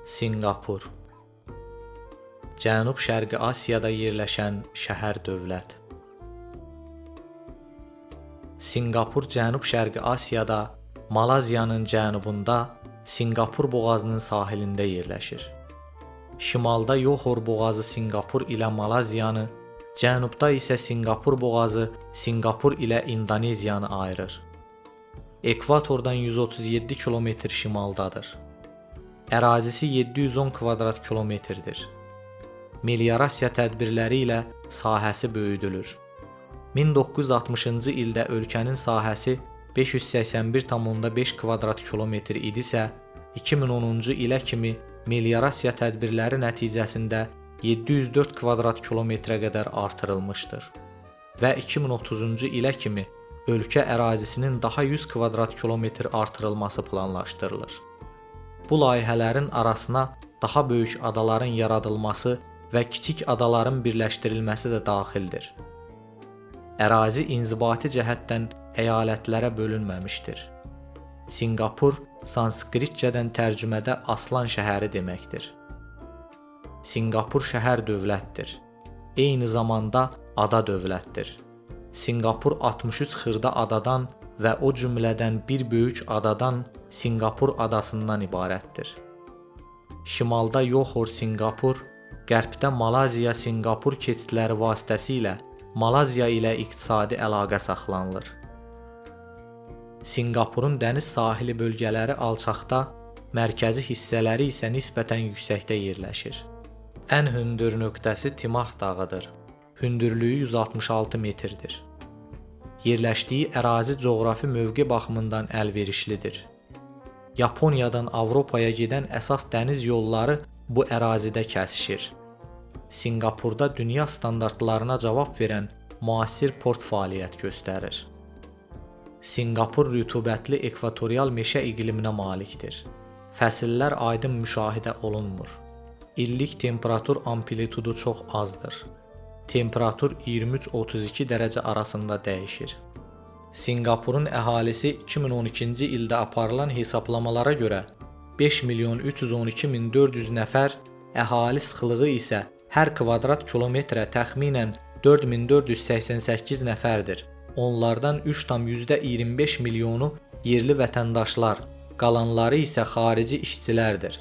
Sinqapur Cənub-Şərqi Asiyada yerləşən şəhər dövlət. Sinqapur Cənub-Şərqi Asiyada, Malaziyanın cənubunda, Sinqapur boğazının sahilində yerləşir. Şimalda Yoxor boğazı Sinqapur ilə Malaziyanı, cənubda isə Sinqapur boğazı Sinqapur ilə İndoneziyanı ayırır. Ekvatordan 137 km şimaldadır. Ərazisi 710 kvadrat kilometrdir. Meliorasiya tədbirləri ilə sahəsi böyüdülür. 1960-cı ildə ölkənin sahəsi 581,5 kvadrat kilometr idisə, 2010-cu ilə kimi meliorasiya tədbirləri nəticəsində 704 kvadrat kilometrə qədər artırılmışdır və 2030-cu ilə kimi ölkə ərazisinin daha 100 kvadrat kilometr artırılması planlaşdırılır. Bu layihələrin arasına daha böyük adaların yaradılması və kiçik adaların birləşdirilməsi də daxildir. Ərazi inzibati cəhətdən əyalətlərə bölünməmişdir. Sinqapur sanskritcədən tərcümədə aslan şəhəri deməkdir. Sinqapur şəhər dövlətdir. Eyni zamanda ada dövlətdir. Sinqapur 63 xırda adadan və o cümlədən bir böyük adadan Sinqapur adasından ibarətdir. Şimalda Yoxor Sinqapur, qərbdə Malaziya-Sinqapur keçidləri vasitəsilə Malaziya ilə iqtisadi əlaqə saxlanılır. Sinqapurun dəniz sahili bölgələri alçaqda, mərkəzi hissələri isə nisbətən yüksəkdə yerləşir. Ən hündür nöqtəsi Timah dağıdır. Hündürlüyü 166 metrdir. Yerləşdiyi ərazi coğrafi mövqe baxımından əlverişlidir. Yaponiyadan Avropaya gedən əsas dəniz yolları bu ərazidə kəsişir. Sinqapurda dünya standartlarına cavab verən müasir port fəaliyyət göstərir. Sinqapur rütubətli ekvatorial meşə iqliminə malikdir. Fəsillər aydın müşahidə olunmur. İllik temperatur amplitudu çox azdır. Temperatur 23-32 dərəcə arasında dəyişir. Sinqapurun əhalisi 2012-ci ildə aparılan hesablamalara görə 5.312.400 nəfər, əhali sıxlığı isə hər kvadrat kilometrə təxminən 4.488 nəfərdir. Onlardan 3,25 milyonu yerli vətəndaşlar, qalanları isə xarici işçilərdir.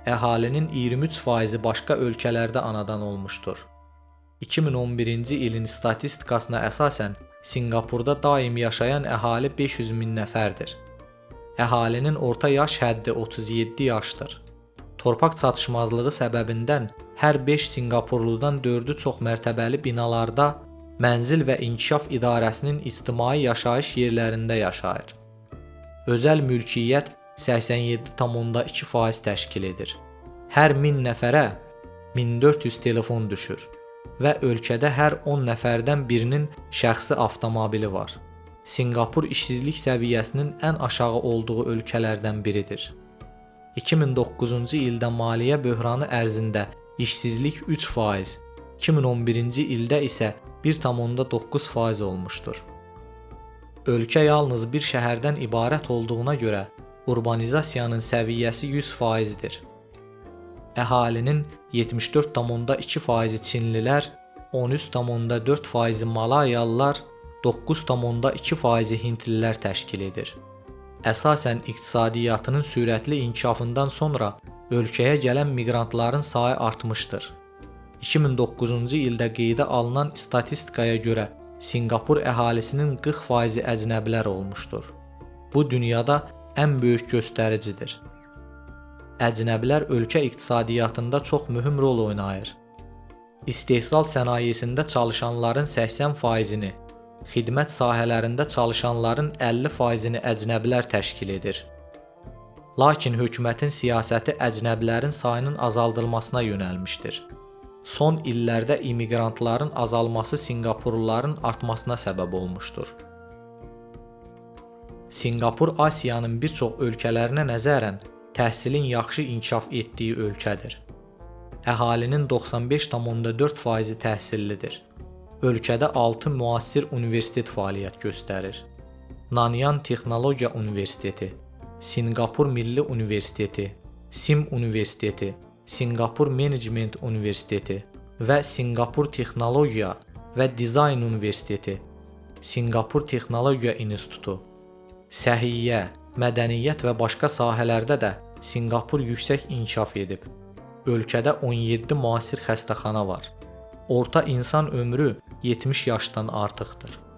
Əhalinin 23% başqa ölkələrdə anadan olmuşdur. 2011-ci ilin statistikasına əsasən Sinqapurda daim yaşayan əhali 500 min nəfərdir. Əhalinin orta yaş həddi 37 yaşdır. Torpaq çatışmazlığı səbəbindən hər 5 Sinqapurludan 4-ü çoxmərtəbəli binalarda, Mənzil və İnkişaf İdarəsinin ictimai yaşayış yerlərində yaşayır. Özəl mülkiyyət 87,2% təşkil edir. Hər 1000 nəfərə 1400 telefon düşür və ölkədə hər 10 nəfərdən birinin şəxsi avtomobili var. Sinqapur işsizlik səviyyəsinin ən aşağı olduğu ölkələrdən biridir. 2009-cu ildə maliyyə böhranı ərzində işsizlik 3%, 2011-ci ildə isə 1,9% olmuşdur. Ölkə yalnız bir şəhərdən ibarət olduğuna görə urbanizasiyanın səviyyəsi 100%-dir. Əhalinin 74,2% çinlilər, 13,4% malayalılar, 9,2% hindlilər təşkil edir. Əsasən iqtisadiyyatının sürətli inkişafından sonra ölkəyə gələn miqrantların sayı artmışdır. 2009-cu ildə qeydə alınan statistikaya görə Sinqapur əhalisinin 40% əcnəbilər olmuşdur. Bu dünyada ən böyük göstəricidir. Əcnəbilər ölkə iqtisadiyyatında çox mühüm rol oynayır. İstehsal sənayesində çalışanların 80%-ni, xidmət sahələrində çalışanların 50%-ni əcnəbilər təşkil edir. Lakin hökumətin siyasəti əcnəbilərin sayının azaldılmasına yönəlmişdir. Son illərdə immiqrantların azalması Sinqapurluların artmasına səbəb olmuşdur. Sinqapur Asiyanın bir çox ölkələrinə nəzərən təhsilin yaxşı inkişaf etdiyi ölkədir. Əhalinin 95,4% təhsillidir. Ölkədə 6 müasir universitet fəaliyyət göstərir. Nanyang Texnologiya Universiteti, Sinqapur Milli Universiteti, SIM Universiteti, Sinqapur Management Universiteti və Sinqapur Texnologiya və Dizayn Universiteti, Sinqapur Texnologiya İnstitutu, səhiyyə, mədəniyyət və başqa sahələrdə də Sinqapur yüksək inkişaf edib. Ölkədə 17 müasir xəstəxana var. Orta insan ömrü 70 yaşdan artıqdır.